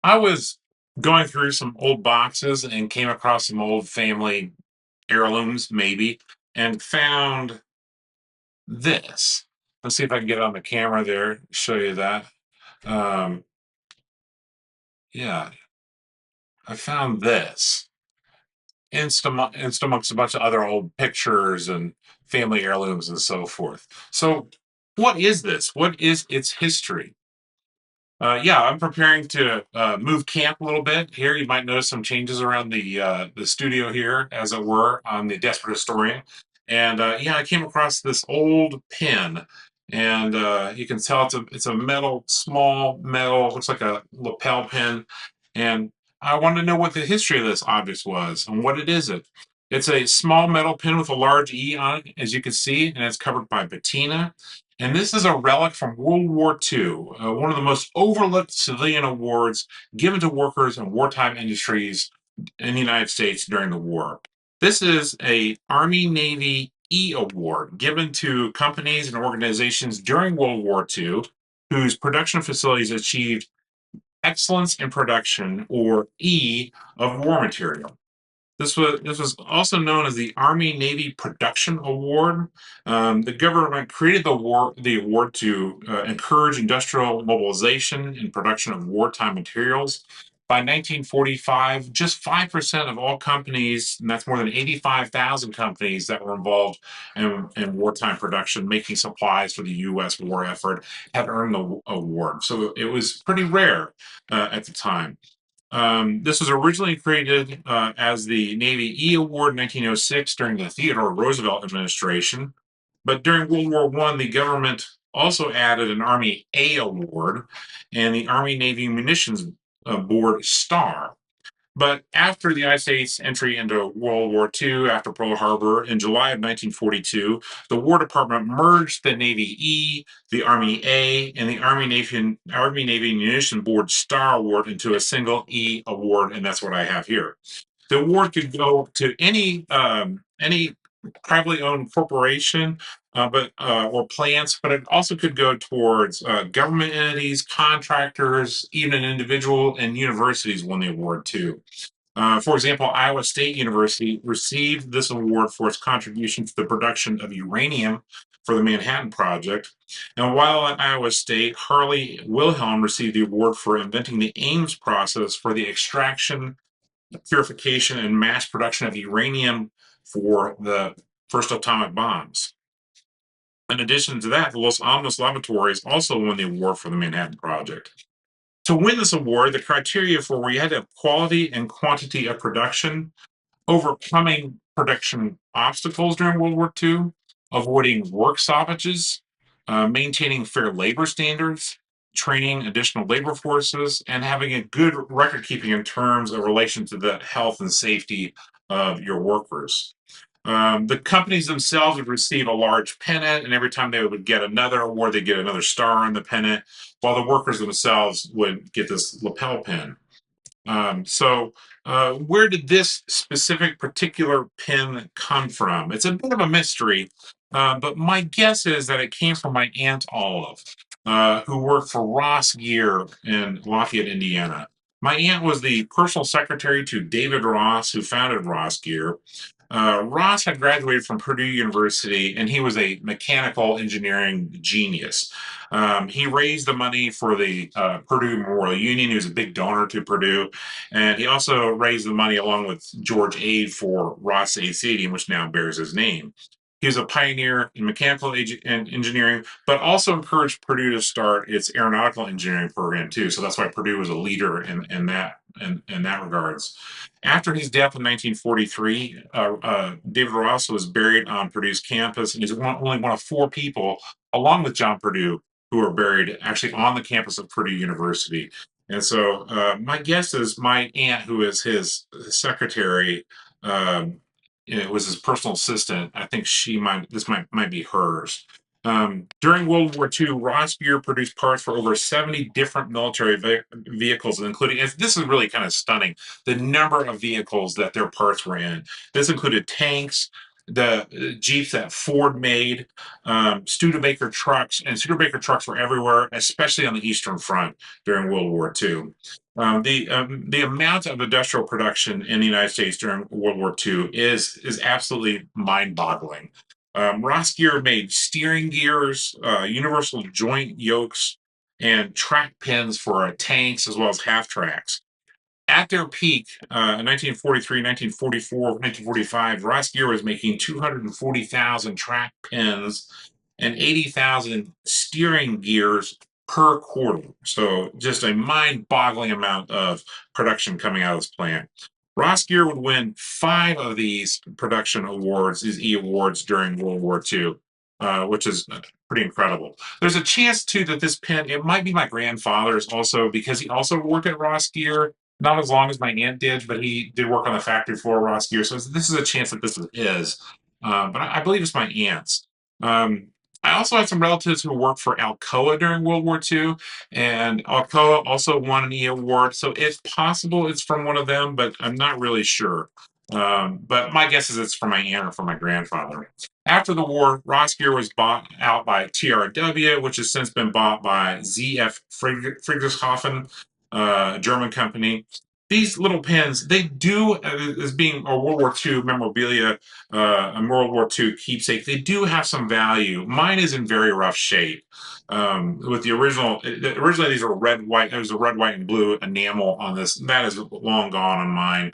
I was going through some old boxes and came across some old family heirlooms, maybe, and found this. Let's see if I can get it on the camera there, show you that. Um, yeah, I found this. Amongst a bunch of other old pictures and family heirlooms and so forth. So, what is this? What is its history? Yeah, I'm preparing to move camp a little bit here. You might notice some changes around the studio here, as it were, on the Desperate Historian. And yeah, I came across this old pin, and you can tell it's a metal, small metal, looks like a lapel pin. And I wanted to know what the history of this object was and what it is. It's a small metal pin with a large E on it, as you can see, and it's covered by patina. And this is a relic from World War II, one of the most overlooked civilian awards given to workers in wartime industries in the United States during the war. This is a Army Navy E award given to companies and organizations during World War II whose production facilities achieved excellence in production, or E, of war material. This was also known as the Army Navy Production Award. The government created the award to encourage industrial mobilization and production of wartime materials. By 1945, just 5% of all companies, and that's more than 85,000 companies that were involved in wartime production, making supplies for the U.S. war effort, had earned the award. So it was pretty rare at the time. This was originally created as the Navy E Award in 1906 during the Theodore Roosevelt administration. But during World War I, the government also added an Army A Award and the Army Navy Munitions Board Star. But after the United States entry into World War II, after Pearl Harbor, in July of 1942, the War Department merged the Navy E, the Army A, and the Army Navy Munition Board Star Award into a single E award, and that's what I have here. The award could go to any privately owned corporation, but or plants, but it also could go towards government entities, contractors, even an individual, and universities won the award too. For example, Iowa State University received this award for its contribution to the production of uranium for the Manhattan Project. And while at Iowa State, Harley Wilhelm received the award for inventing the Ames process for the extraction, purification, and mass production of uranium for the first atomic bombs. In addition to that, the Los Alamos Laboratories also won the award for the Manhattan Project. To win this award, the criteria for where you had to have quality and quantity of production, overcoming production obstacles during World War II, avoiding work stoppages, maintaining fair labor standards, training additional labor forces, and having a good record keeping in terms of relation to the health and safety of your workers. The companies themselves would receive a large pennant, and every time they would get another award, they'd get another star on the pennant, while the workers themselves would get this lapel pin. Where did this specific particular pin come from? It's a bit of a mystery, but my guess is that it came from my Aunt Olive, who worked for Ross Gear in Lafayette, Indiana. My aunt was the personal secretary to David Ross, who founded Ross Gear. Ross had graduated from Purdue University, and he was a mechanical engineering genius. He raised the money for the Purdue Memorial Union. He was a big donor to Purdue, and he also raised the money along with George Ade for Ross A Stadium, which now bears his name. He was a pioneer in mechanical engineering, but also encouraged Purdue to start its aeronautical engineering program too. So that's why Purdue was a leader in that regards. After his death in 1943, David Ross was buried on Purdue's campus, and he's only one of four people, along with John Purdue, who are buried actually on the campus of Purdue University. And so, my guess is my aunt, who is his secretary, it was his personal assistant. I think this might be hers. During World War II, Ross Gear produced parts for over 70 different military vehicles, including, and this is really kind of stunning, the number of vehicles that their parts were in. This included tanks, the Jeeps that Ford made, Studebaker trucks, and Studebaker trucks were everywhere, especially on the Eastern Front during World War II. The amount of industrial production in the United States during World War II is absolutely mind-boggling. Ross Gear made steering gears, universal joint yokes, and track pins for tanks as well as half tracks. At their peak, in 1943, 1944, 1945, Ross Gear was making 240,000 track pins and 80,000 steering gears per quarter. So just a mind-boggling amount of production coming out of this plant. Ross Gear would win 5 of these production awards, these E awards during World War II, which is pretty incredible. There's a chance too that this pin, it might be my grandfather's also, because he also worked at Ross Gear, not as long as my aunt did, but he did work on the factory floor Ross Gear. So this is a chance that this is his. But I believe it's my aunt's. Um, I also had some relatives who worked for Alcoa during World War II, and Alcoa also won an E award. So it's possible it's from one of them, but I'm not really sure. But my guess is it's from my aunt or from my grandfather. After the war, Ross Gear was bought out by TRW, which has since been bought by ZF Friedrichshafen, German company. These little pins, they do, as being a World War II memorabilia, a World War II keepsake, they do have some value. Mine is in very rough shape. With the original, originally these were red, white. There was a red, white, and blue enamel on this. That is long gone on mine.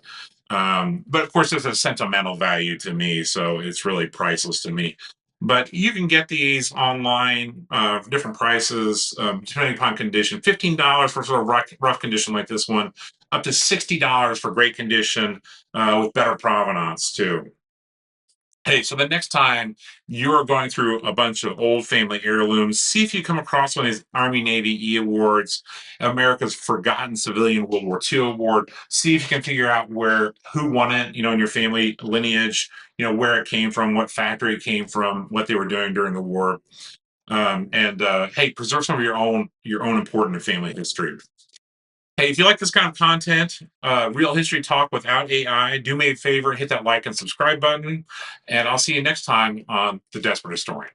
But of course, there's a sentimental value to me, so it's really priceless to me. But you can get these online for different prices, depending upon condition. $15 for sort of rough condition like this one, up to $60 for great condition with better provenance too. Hey, so the next time you're going through a bunch of old family heirlooms, see if you come across one of these Army Navy E awards, America's Forgotten Civilian World War II award. See if you can figure out who won it, in your family lineage, where it came from, what factory it came from, what they were doing during the war. And hey, preserve some of your own important family history. Hey, if you like this kind of content, real history talk without AI, do me a favor, hit that like and subscribe button, and I'll see you next time on The Desperate Historian.